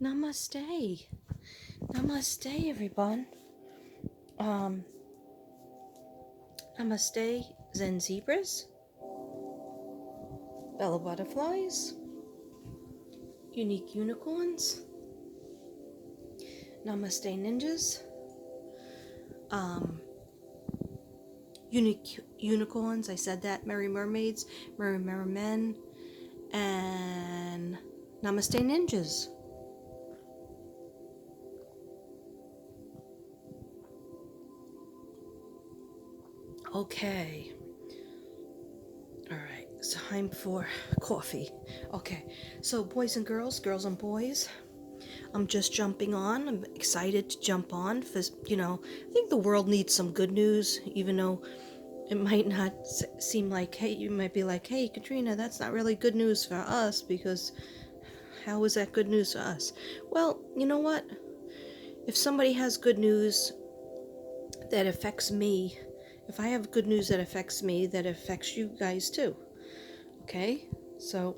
Namaste. Namaste, everyone. Namaste, Zen zebras, Bella butterflies, unique unicorns, Namaste ninjas, unique unicorns, I said that, merry mermaids, merry mermen, and Namaste ninjas. Okay. All right, it's time for coffee. Okay, so boys and girls and boys, I'm just jumping on. I'm excited to jump on because, I think the world needs some good news, even though it might not seem like, hey, you might be like, hey, Katrina, that's not really good news for us, because how is that good news for us? Well, you know what? If somebody has good news that affects me, if I have good news that affects me, that affects you guys too. Okay? So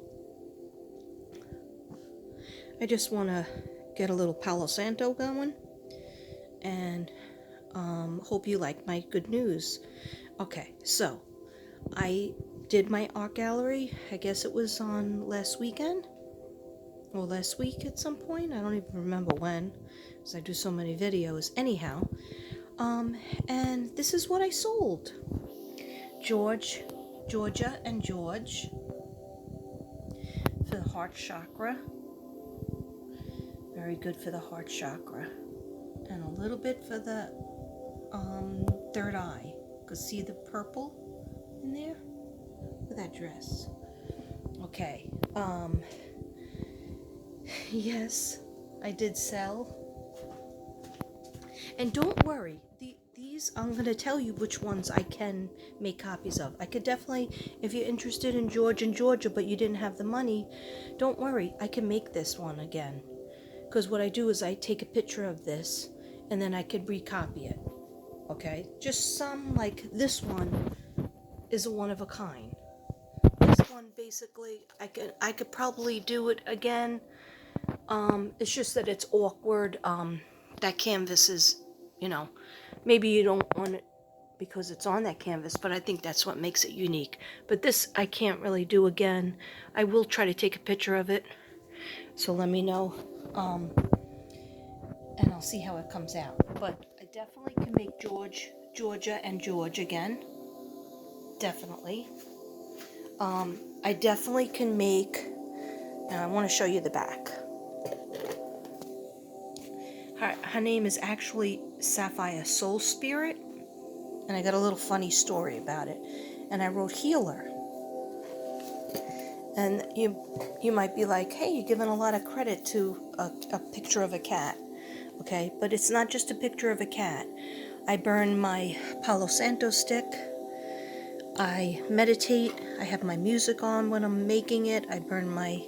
I just want to get a little Palo Santo going, and hope you like my good news. Okay, so I did my art gallery. I guess it was on last weekend or last week at some point. I don't even remember when, because I do so many videos. Anyhow, and this is what I sold. Georgia and George for the heart chakra. Very good for the heart chakra. And a little bit for the third eye. Because see the purple in there? Look at that dress. Okay. Yes, I did sell. And don't worry, these, I'm going to tell you which ones I can make copies of. I could definitely, if you're interested in George and Georgia, but you didn't have the money, don't worry, I can make this one again. Because what I do is I take a picture of this, and then I could recopy it. Okay? Just some, like this one is a one of a kind. This one, basically, I could probably do it again. It's just that it's awkward. That canvas is, maybe you don't want it because it's on that canvas, but I think that's what makes it unique. But this I can't really do again. I will try to take a picture of it, so let me know, and I'll see how it comes out. But I definitely can make Georgia and George again. Definitely. I definitely can make, and I want to show you the back. Her name is actually Sapphire Soul Spirit, and I got a little funny story about it. And I wrote healer. And you might be like, hey, you're giving a lot of credit to a picture of a cat. Okay, but it's not just a picture of a cat. I burn my Palo Santo stick. I meditate. I have my music on when I'm making it. I burn my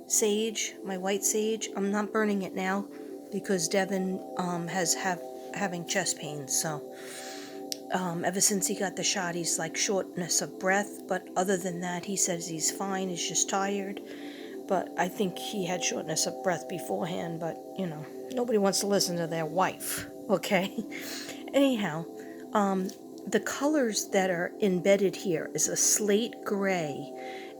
sage, my white sage. I'm not burning it now because Devin having chest pains. So ever since he got the shot, he's like shortness of breath. But other than that, he says he's fine. He's just tired. But I think he had shortness of breath beforehand. But nobody wants to listen to their wife. Okay. Anyhow, the colors that are embedded here is a slate gray,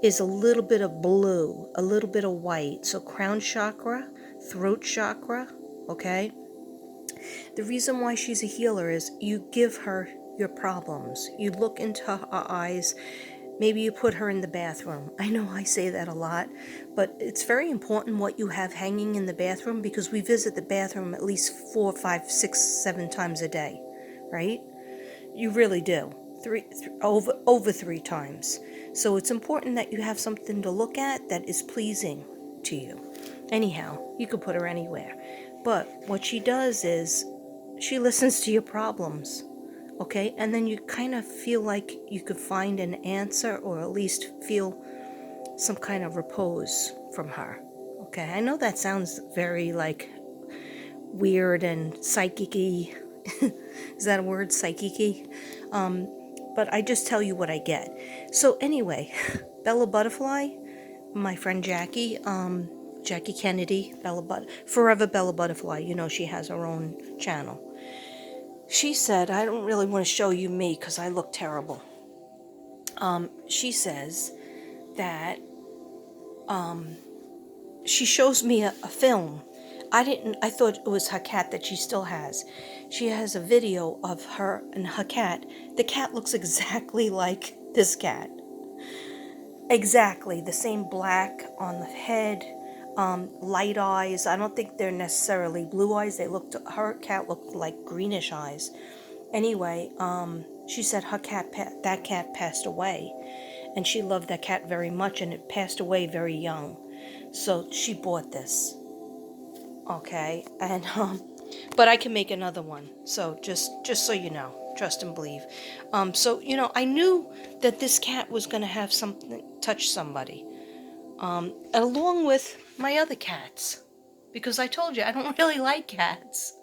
is a little bit of blue, a little bit of white. So crown chakra, throat chakra, okay? The reason why she's a healer is you give her your problems. You look into her eyes. Maybe you put her in the bathroom. I know I say that a lot, but it's very important what you have hanging in the bathroom, because we visit the bathroom at least 4, 5, 6, 7 times a day, right? You really do. Over 3 times. So it's important that you have something to look at that is pleasing to you. Anyhow, you could put her anywhere. But what she does is she listens to your problems, okay? And then you kind of feel like you could find an answer, or at least feel some kind of repose from her, okay? I know that sounds very like weird and psychic-y. Is that a word, psychic-y? But I just tell you what I get. So anyway, Bella Butterfly, my friend Jackie, Jackie Kennedy, Forever Bella Butterfly. You know, she has her own channel. She said, I don't really want to show you me because I look terrible. She says that she shows me a film. I thought it was her cat that she still has. She has a video of her and her cat. The cat looks exactly like this cat. Exactly, the same black on the head, light eyes. I don't think they're necessarily blue eyes. Her cat looked like greenish eyes. Anyway, she said that cat passed away, and she loved that cat very much, and it passed away very young. So she bought this. Okay, and but I can make another one. So just so you know, trust and believe. So I knew that this cat was gonna have something touch somebody, along with my other cats, because I told you I don't really like cats.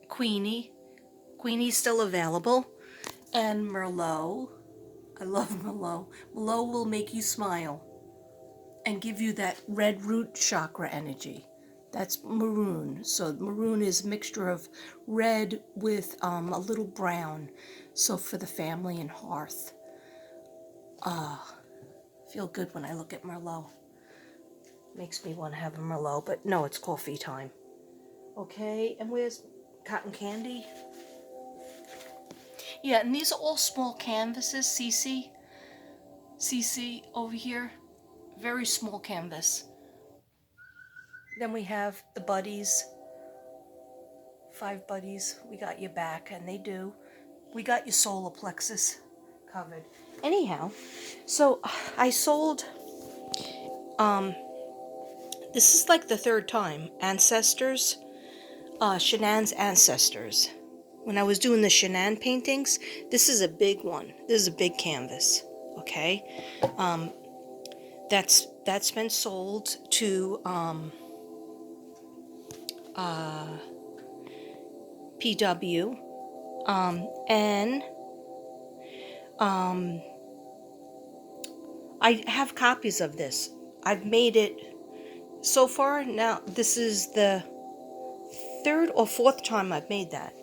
Queenie's still available, and Merlot. I love Merlot. Merlot will make you smile and give you that red root chakra energy. That's maroon. So maroon is a mixture of red with a little brown. So for the family and hearth. Feel good when I look at Merlot. Makes me want to have a Merlot, but no, it's coffee time. Okay, and where's cotton candy? Yeah, and these are all small canvases, CC over here. Very small canvas. Then we have the buddies. 5 buddies. We got your back, and they do. We got your solar plexus covered. Anyhow, so I sold, this is like the 3rd time, Ancestors, Shanann's Ancestors. When I was doing the Shanann paintings, this is a big one. This is a big canvas, okay? That's been sold to PW, and I have copies of this. I've made it so far now. This is the 3rd or 4th time I've made that.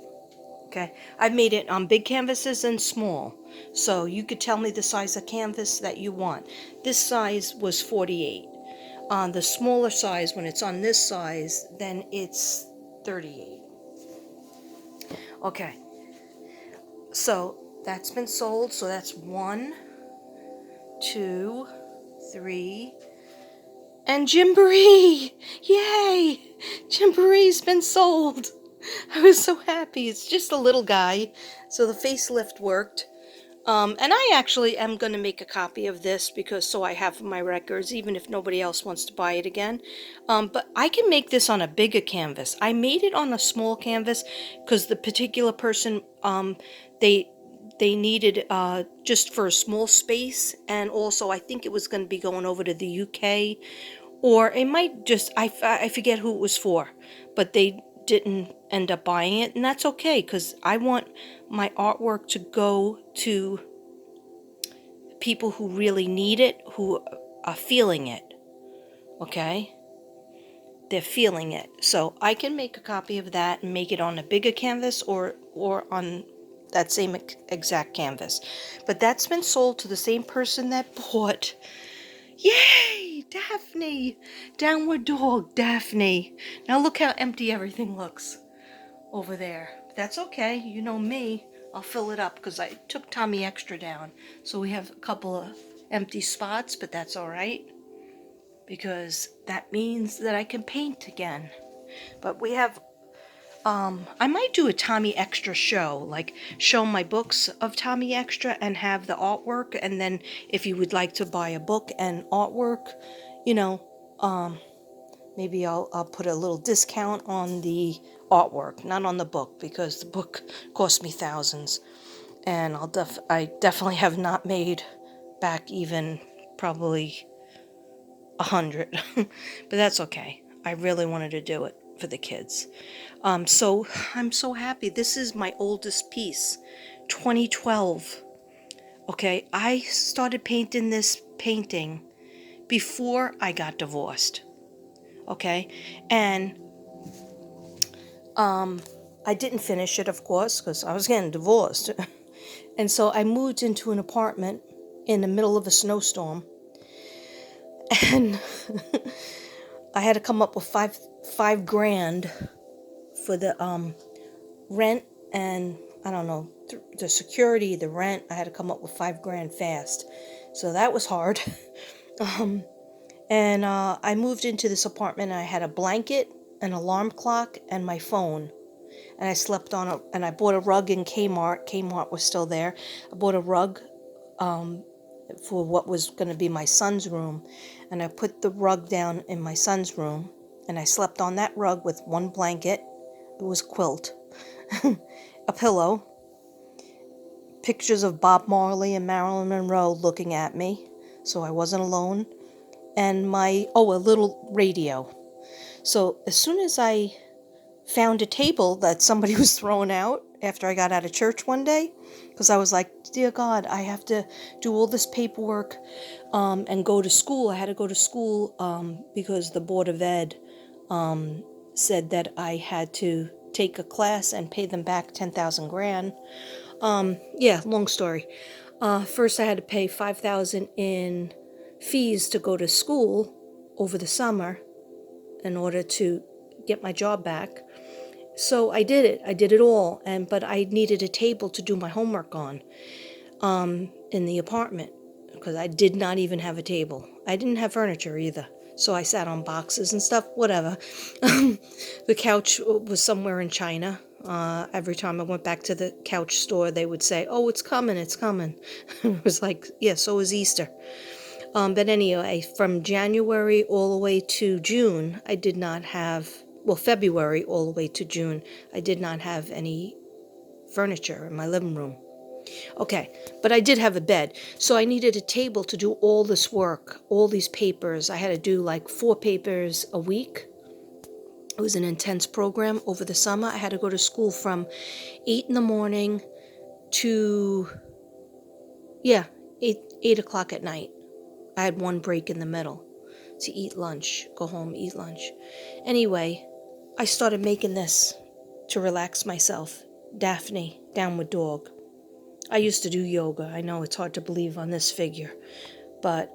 Okay, I've made it on big canvases and small, so you could tell me the size of canvas that you want. This size was 48. On the smaller size, when it's on this size, then it's 38. Okay, so that's been sold. So that's 1, 2, 3, and Gymboree! Yay! Gymboree's been sold. I was so happy. It's just a little guy, so the facelift worked. And I actually am going to make a copy of this so I have my records, even if nobody else wants to buy it again. But I can make this on a bigger canvas. I made it on a small canvas because the particular person, they needed just for a small space, and also I think it was going to be going over to the UK, or it might just, I forget who it was for, but they didn't end up buying it, and that's okay, because I want my artwork to go to people who really need it, who are feeling it, okay? They're feeling it. So I can make a copy of that and make it on a bigger canvas or on that same exact canvas. But that's been sold to the same person that bought. Yay! Daphne! Downward dog, Daphne. Now look how empty everything looks over there. That's okay. You know me. I'll fill it up because I took Tommy Extra down. So we have a couple of empty spots, but that's all right, because that means that I can paint again. But we have, I might do a Tommy Extra show, like show my books of Tommy Extra and have the artwork, and then if you would like to buy a book and artwork, maybe I'll put a little discount on the artwork, not on the book, because the book cost me thousands, and I definitely have not made back even probably 100, but that's okay. I really wanted to do it for the kids. So I'm so happy. This is my oldest piece, 2012. Okay, I started painting this painting before I got divorced. Okay? And I didn't finish it, of course, because I was getting divorced. And so I moved into an apartment in the middle of a snowstorm. And I had to come up with five grand for the rent and, I don't know, the security, the rent. I had to come up with 5 grand fast. So that was hard. And I moved into this apartment and I had a blanket, an alarm clock, and my phone. And I slept on and I bought a rug in Kmart. Kmart was still there. I bought a rug for what was going to be my son's room. And I put the rug down in my son's room. And I slept on that rug with one blanket. It was a quilt. A pillow. Pictures of Bob Marley and Marilyn Monroe looking at me. So I wasn't alone. And a little radio. So as soon as I found a table that somebody was throwing out after I got out of church one day, because I was like, dear God, I have to do all this paperwork and go to school. I had to go to school because the Board of Ed said that I had to take a class and pay them back 10,000 grand. Long story. First I had to pay 5,000 in fees to go to school over the summer in order to get my job back. So I did it. I did it all. But I needed a table to do my homework on in the apartment because I did not even have a table. I didn't have furniture either. So I sat on boxes and stuff, whatever. The couch was somewhere in China. Every time I went back to the couch store, they would say, oh, it's coming, it's coming. It was like, yeah, so is Easter. But anyway, from January all the way to June, I did not have, February all the way to June, I did not have any furniture in my living room. Okay, but I did have a bed. So I needed a table to do all this work, all these papers. I had to do like 4 papers a week. It was an intense program over the summer. I had to go to school from 8 in the morning to, 8 o'clock at night. I had one break in the middle to eat lunch, go home, eat lunch. Anyway, I started making this to relax myself. Daphne, downward dog. I used to do yoga. I know it's hard to believe on this figure. But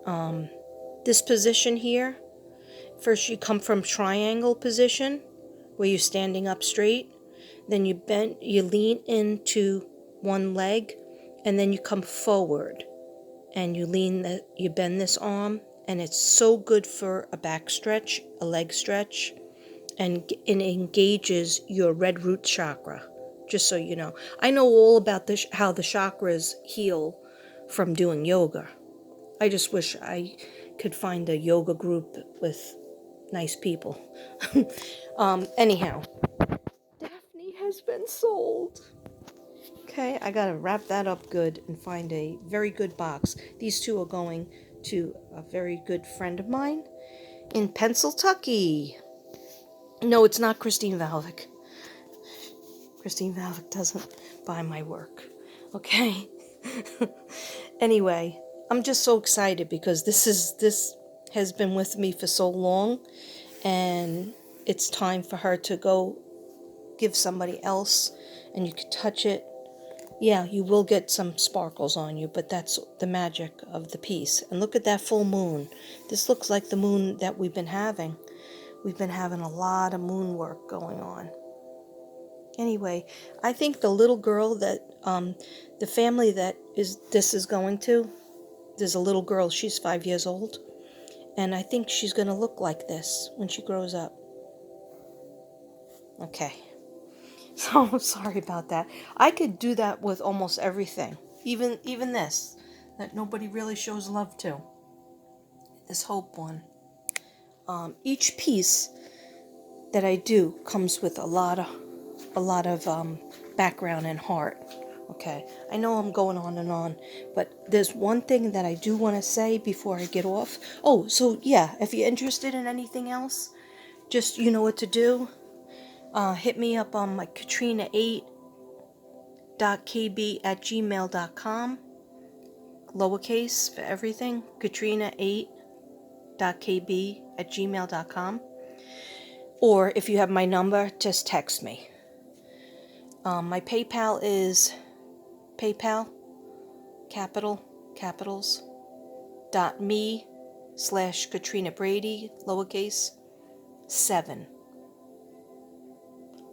this position here, first you come from triangle position, where you're standing up straight. Then you lean into one leg, and then you come forward. And you bend this arm, and it's so good for a back stretch, a leg stretch, and it engages your red root chakra, just so you know. I know all about how the chakras heal from doing yoga. I just wish I could find a yoga group with nice people. Anyhow, Daphne has been sold. Okay, I gotta wrap that up good and find a very good box. These 2 are going to a very good friend of mine in Pennsylvania. No, it's not Christine Valvik. Christine Valvik doesn't buy my work. Okay. Anyway, I'm just so excited because this has been with me for so long, and it's time for her to go give somebody else, and you can touch it. Yeah, you will get some sparkles on you, but that's the magic of the piece. And look at that full moon. This looks like the moon that we've been having. We've been having a lot of moon work going on. Anyway, I think the little girl that, the family that this is going to, there's a little girl, she's 5 years old. And I think she's going to look like this when she grows up. Okay. So sorry about that. I could do that with almost everything. Even this, that nobody really shows love to. This hope one. Each piece that I do comes with a lot of background and heart. Okay. I know I'm going on and on, but there's one thing that I do want to say before I get off. Oh, so yeah, if you're interested in anything else, just you know what to do. Hit me up on my katrina8.kb@gmail.com. Lowercase for everything. Katrina8 chakra.kb@gmail.com. Or if you have my number, just text me. My PayPal is PayPal, capitals, .me/Katrina Brady, lowercase, 7.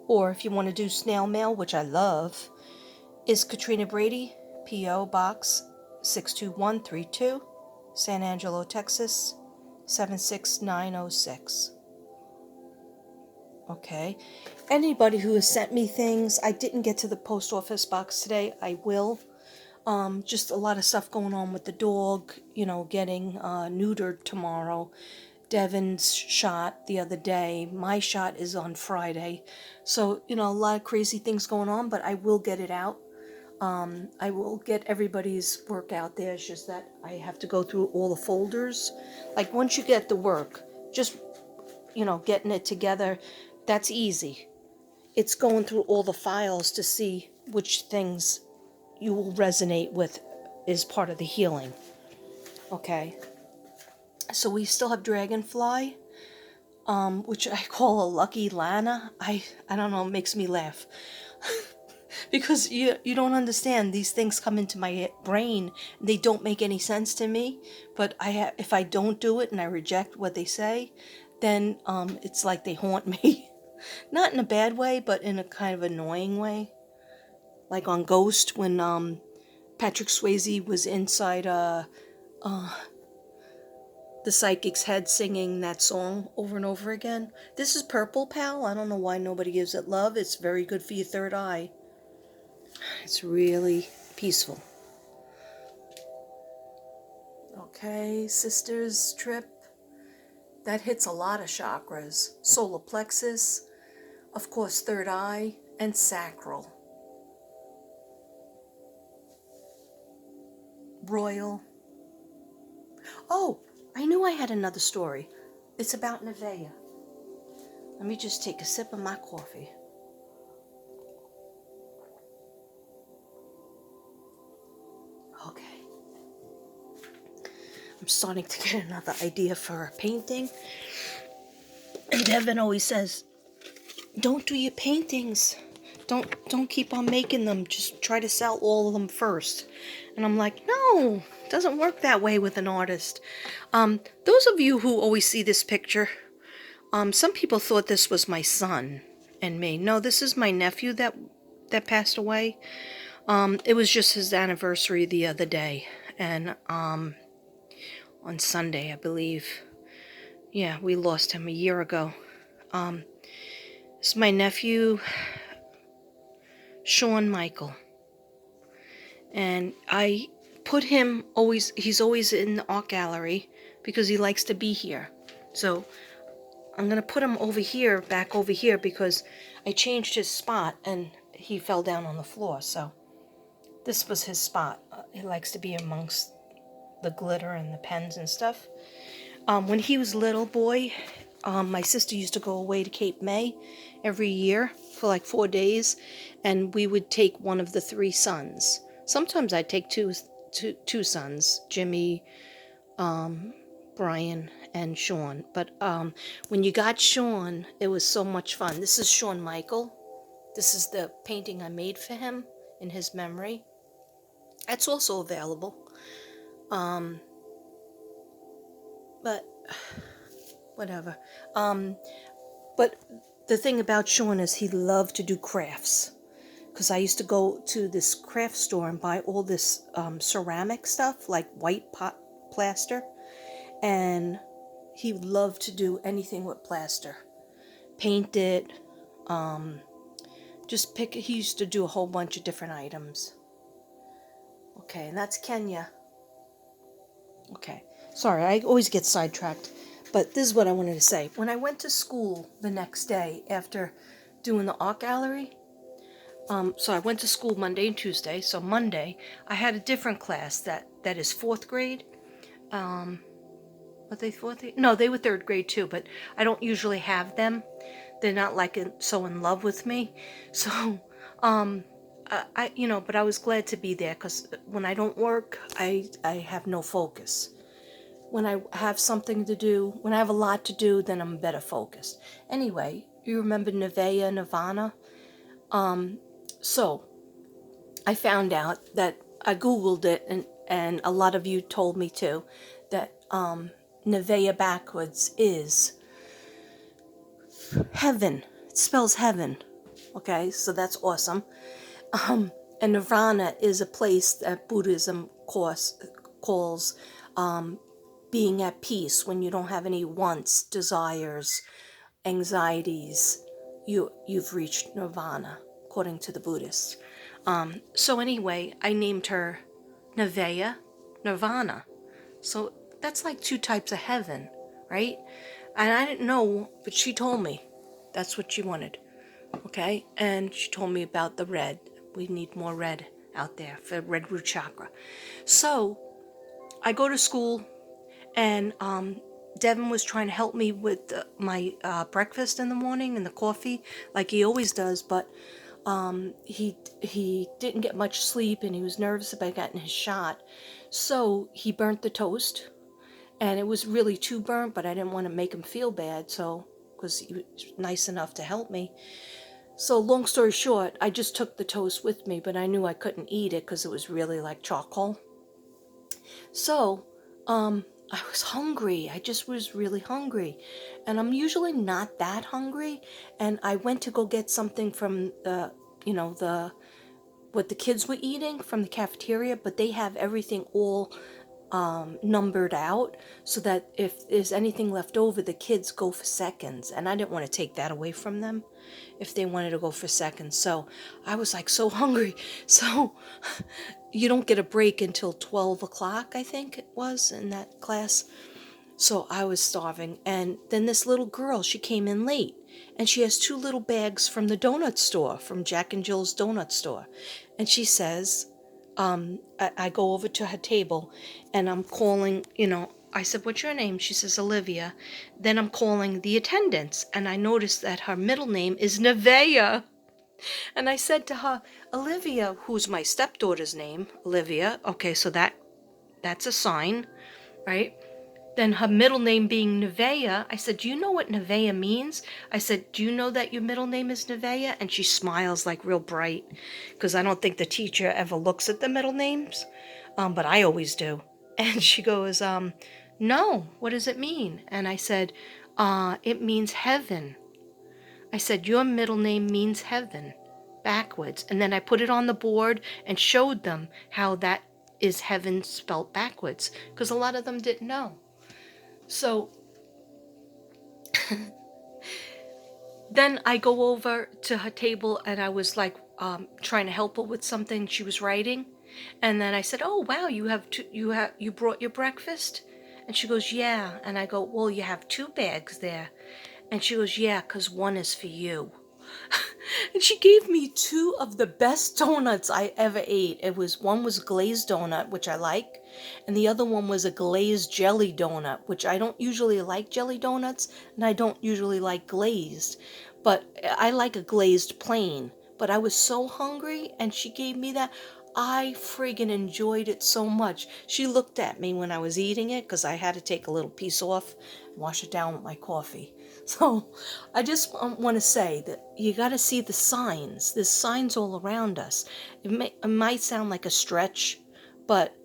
Or if you want to do snail mail, which I love, is Katrina Brady, P.O. Box 62132, San Angelo, Texas, 76906. Okay. Anybody who has sent me things, I didn't get to the post office box today. I will. Just a lot of stuff going on with the dog, getting neutered tomorrow. Devin's shot the other day. My shot is on Friday. So, a lot of crazy things going on, but I will get it out. I will get everybody's work out there. It's just that I have to go through all the folders. Like, once you get the work, just, getting it together, that's easy. It's going through all the files to see which things you will resonate with is part of the healing. Okay. So we still have Dragonfly, which I call a lucky Lana. I don't know, it makes me laugh. Because you don't understand. These things come into my brain. They don't make any sense to me. But if I don't do it and I reject what they say, then it's like they haunt me. Not in a bad way, but in a kind of annoying way. Like on Ghost, when Patrick Swayze was inside the psychic's head singing that song over and over again. This is Purple Pal. I don't know why nobody gives it love. It's very good for your third eye. It's really peaceful. Okay, Sisters Trip. That hits a lot of chakras. Solar plexus, of course, third eye, and sacral. Royal. Oh, I knew I had another story. It's about Nevaeh. Let me just take a sip of my coffee. Okay. I'm starting to get another idea for a painting. And Devin always says, don't do your paintings. Don't keep on making them. Just try to sell all of them first. And I'm like, no, it doesn't work that way with an artist. Those of you who always see this picture, some people thought this was my son and me. No, this is my nephew that passed away. It was just his anniversary the other day. And on Sunday, I believe. Yeah, we lost him a year ago. It's my nephew, Sean Michael. And I put him he's always in the art gallery because he likes to be here. So I'm going to put him back over here, because I changed his spot and he fell down on the floor. So this was his spot. He likes to be amongst the glitter and the pens and stuff. When he was a little boy, my sister used to go away to Cape May every year for like 4 days, and we would take one of the 3 sons. Sometimes I'd take two sons, Jimmy, Brian, and Sean. But when you got Sean, it was so much fun. This is Sean Michael. This is the painting I made for him in his memory. That's also available. But whatever. But the thing about Sean is he loved to do crafts. Because I used to go to this craft store and buy all this ceramic stuff, like white pot plaster. And he loved to do anything with plaster. Paint it. He used to do a whole bunch of different items. Okay, and that's Kenya. Okay, sorry, I always get sidetracked. But this is what I wanted to say. When I went to school the next day after doing the art gallery, so I went to school Monday and Tuesday. So Monday, I had a different class that is 4th grade. Were they 4th? No, they were 3rd grade too, but I don't usually have them. They're not so in love with me. So, but I was glad to be there, because when I don't work, I have no focus. when I have something to do, when I have a lot to do, then I'm better focused. Anyway, you remember Nevaeh, Nirvana? So I found out that I Googled it, and a lot of you told me too, that Nevaeh backwards is heaven. It spells heaven. Okay, so that's awesome. And Nirvana is a place that Buddhism calls being at peace, when you don't have any wants, desires, anxieties. You've reached Nirvana, according to the Buddhists. So anyway, I named her Nevaeh, Nirvana. So that's like two types of heaven, right? And I didn't know, but she told me that's what she wanted. Okay? And she told me about the red. We need more red out there for red root chakra. So I go to school, and Devin was trying to help me with my breakfast in the morning and the coffee, like he always does, but he didn't get much sleep, and he was nervous about getting his shot. So he burnt the toast, and it was really too burnt, but I didn't want to make him feel bad, so because he was nice enough to help me. So long story short, I just took the toast with me, but I knew I couldn't eat it because it was really like charcoal. So I was hungry. I just was really hungry. And I'm usually not that hungry. And I went to go get something from what the kids were eating from the cafeteria, but they have everything all numbered out so that if there's anything left over, the kids go for seconds. And I didn't want to take that away from them if they wanted to go for seconds. So I was like so hungry. So you don't get a break until 12 o'clock, I think it was, in that class. So I was starving. And then this little girl, she came in late. And she has 2 little bags from the donut store, from Jack and Jill's donut store. And she says, I go over to her table, and I'm calling, I said, "What's your name?" She says, "Olivia." Then I'm calling the attendants, and I noticed that her middle name is Nevaeh. And I said to her, "Olivia," who's my stepdaughter's name, Olivia. Okay, so that's a sign, right? Then her middle name being Nevaeh, I said, "Do you know what Nevaeh means?" I said, "Do you know that your middle name is Nevaeh?" And she smiles like real bright, because I don't think the teacher ever looks at the middle names, but I always do. And she goes, "No, what does it mean?" And I said, "It means heaven." I said, "Your middle name means heaven, backwards." And then I put it on the board and showed them how that is heaven spelt backwards, because a lot of them didn't know. So then I go over to her table, and I was like trying to help her with something she was writing, and then I said, "Oh wow, you brought your breakfast?" And she goes, "Yeah." And I go, "Well, you have 2 bags there." And she goes, "Yeah, 'cause one is for you." And she gave me 2 of the best donuts I ever ate. One was glazed donut, which I like, and the other one was a glazed jelly donut, which I don't usually like jelly donuts, and I don't usually like glazed, but I like a glazed plain. But I was so hungry, and she gave me that. I friggin' enjoyed it so much. She looked at me when I was eating it, because I had to take a little piece off and wash it down with my coffee. So I just want to say that you got to see the signs. There's signs all around us. It might sound like a stretch, but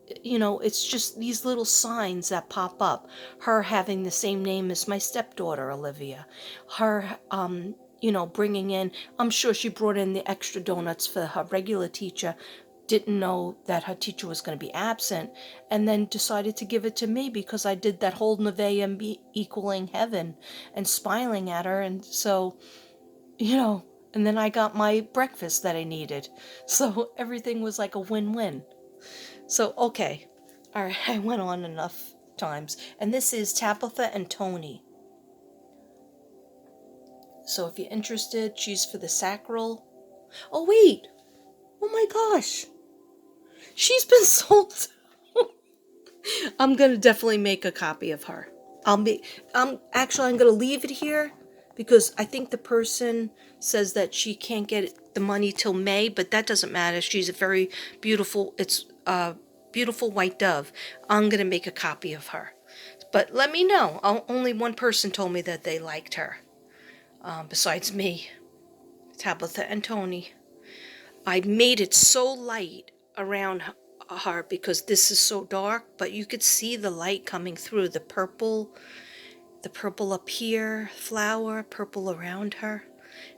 it's just these little signs that pop up. Her having the same name as my stepdaughter, Olivia. Her, bringing in, I'm sure she brought in the extra donuts for her regular teacher, didn't know that her teacher was going to be absent, and then decided to give it to me because I did that whole Nevaeh equaling heaven and smiling at her. And so, and then I got my breakfast that I needed. So everything was like a win-win. So, okay. All right, I went on enough times. And this is Tabitha and Tony. So if you're interested, she's for the sacral. Oh, wait. Oh my gosh. She's been sold. I'm going to definitely make a copy of her. I'm going to leave it here because I think the person says that she can't get the money till May, but that doesn't matter. She's a very beautiful, it's beautiful white dove. I'm going to make a copy of her. But let me know. Only one person told me that they liked her, besides me, Tabitha and Tony. I made it so light around her because this is so dark, but you could see the light coming through. The purple up here, flower, purple around her.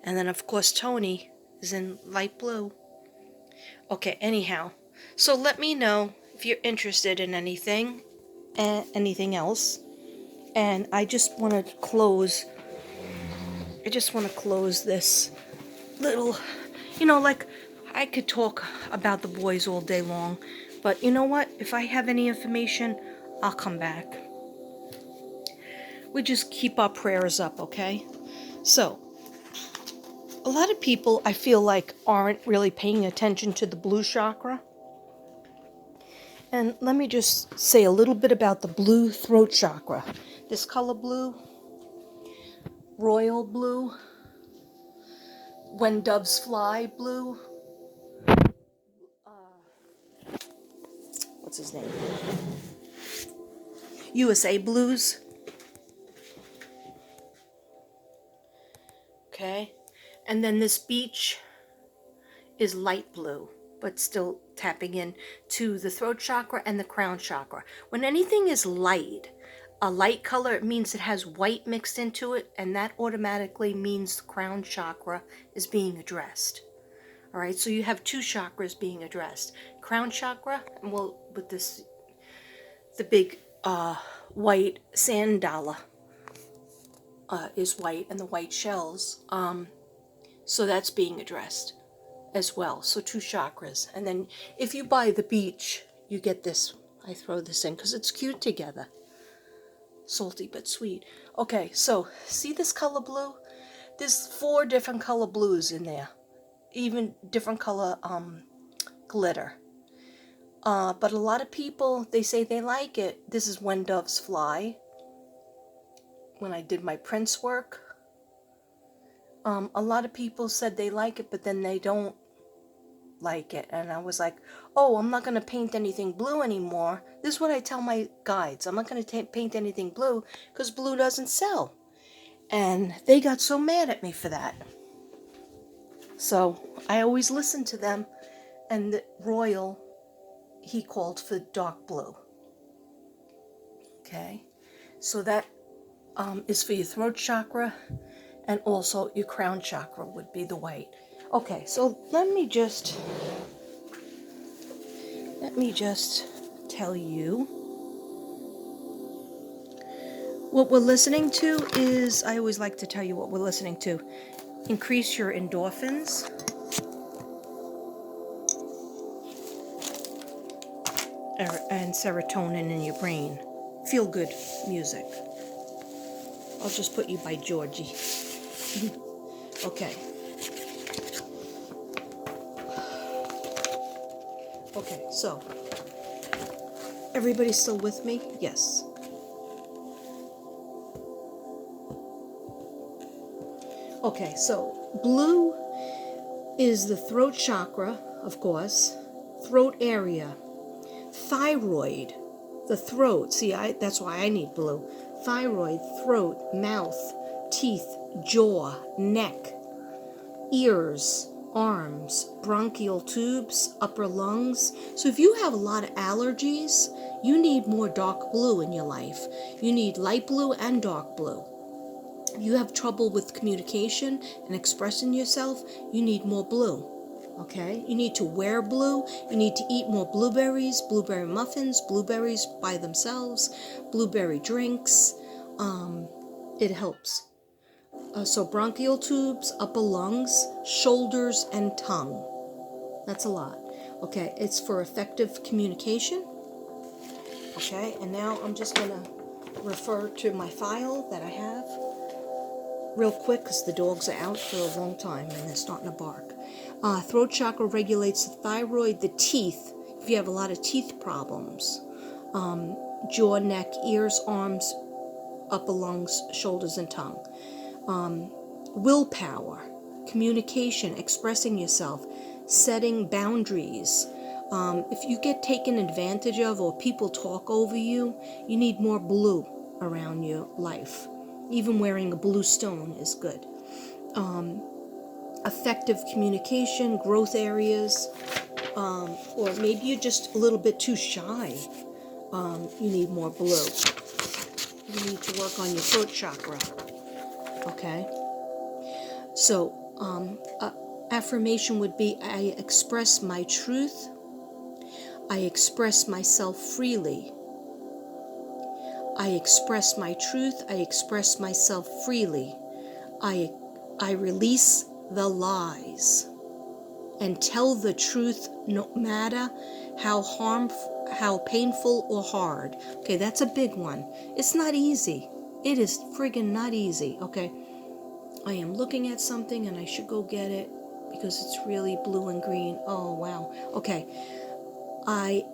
And then, of course, Tony is in light blue. Okay, anyhow. So let me know if you're interested in anything else. And I just want to close this little, like, I could talk about the boys all day long, but you know what? If I have any information, I'll come back. We just keep our prayers up, okay? So, a lot of people, I feel like, aren't really paying attention to the blue chakra. And let me just say a little bit about the blue throat chakra. This color blue, royal blue, when doves fly blue, what's his name? USA blues. Okay. And then this beach is light blue, but still tapping in to the throat chakra and the crown chakra. When anything is light, a light color, it means it has white mixed into it, and that automatically means the crown chakra is being addressed. All right, so you have two chakras being addressed. Crown chakra, and with this, the big white sand dollar is white, and the white shells, so that's being addressed as well. So two chakras. And then if you buy the beach, you get this. I throw this in because it's cute together. Salty but sweet. Okay, so see this color blue? There's 4 different color blues in there. Even different color glitter. But a lot of people, they say they like it. This is When Doves Fly. When I did my Prince work. A lot of people said they like it, but then they don't like it. And I was like, oh, I'm not going to paint anything blue anymore. This is what I tell my guides. I'm not going to paint anything blue because blue doesn't sell. And they got so mad at me for that. So I always listen to them. And the Royal, he called for dark blue. Okay. So that is for your throat chakra. And also your crown chakra would be the white. Okay, so let me just tell you what we're listening to is, I always like to tell you what we're listening to. Increase your endorphins. And serotonin in your brain. Feel good music. I'll just put you by Georgie. Okay. Okay, so everybody still with me? Yes. Okay, so blue is the throat chakra, of course, throat area, thyroid, the throat. See, that's why I need blue. Thyroid, throat, mouth, teeth, jaw, neck, ears, arms, bronchial tubes, upper lungs. So if you have a lot of allergies, you need more dark blue in your life. You need light blue and dark blue. If you have trouble with communication and expressing yourself, you need more blue. Okay? You need to wear blue. You need to eat more blueberries, blueberry muffins, blueberries by themselves, blueberry drinks. It helps. So bronchial tubes, upper lungs, shoulders, and tongue. That's a lot. Okay, it's for effective communication. Okay, and now I'm just going to refer to my file that I have real quick because the dogs are out for a long time and they're starting to bark. Throat chakra regulates the thyroid, the teeth, if you have a lot of teeth problems, jaw, neck, ears, arms, upper lungs, shoulders, and tongue. Willpower, communication, expressing yourself, setting boundaries, If you get taken advantage of or people talk over you, you need more blue around your life. Even wearing a blue stone is good. Effective communication, growth areas, or maybe you're just a little bit too shy. You need more blue. You need to work on your throat chakra. Okay? So, affirmation would be, I express my truth. I express myself freely. I express my truth. I express myself freely. I release the lies and tell the truth no matter how harmful, how painful or hard. Okay, that's a big one. It's not easy. It is friggin' not easy, okay? I am looking at something and I should go get it because it's really blue and green. Oh, wow. Okay. I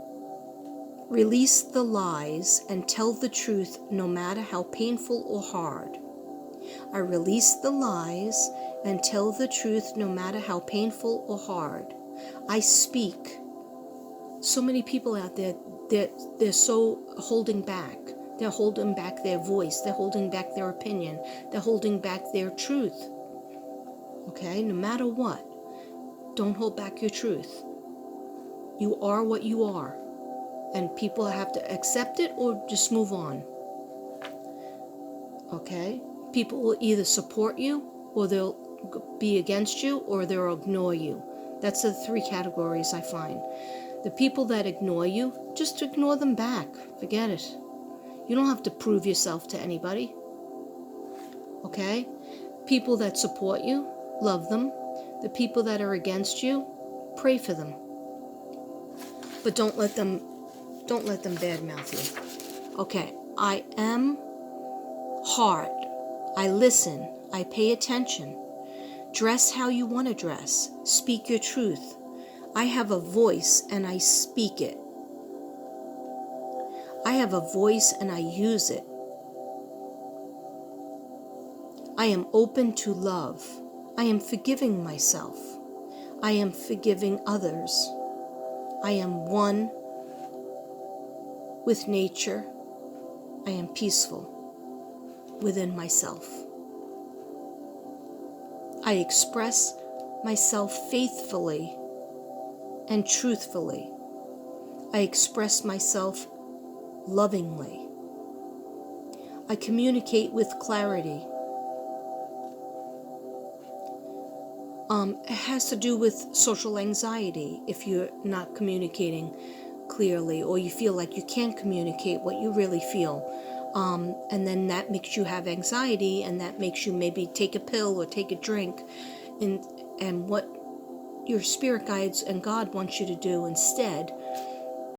release the lies and tell the truth no matter how painful or hard. I release the lies and tell the truth no matter how painful or hard. I speak. So many people out there, they're so holding back. They're holding back their voice. They're holding back their opinion. They're holding back their truth. Okay? No matter what, don't hold back your truth. You are what you are. And people have to accept it or just move on. Okay? People will either support you, or they'll be against you, or they'll ignore you. That's the three categories I find. The people that ignore you, just ignore them back. Forget it. You don't have to prove yourself to anybody. Okay? People that support you, love them. The people that are against you, pray for them. But don't let them badmouth you. Okay, I am heart. I listen. I pay attention. Dress how you want to dress. Speak your truth. I have a voice and I speak it. I have a voice and I use it. I am open to love. I am forgiving myself. I am forgiving others. I am one with nature. I am peaceful within myself. I express myself faithfully and truthfully. I express myself lovingly. I communicate with clarity. It has to do with social anxiety if you're not communicating clearly, or you feel like you can't communicate what you really feel. And then that makes you have anxiety, and that makes you maybe take a pill or take a drink. And what your spirit guides and God wants you to do instead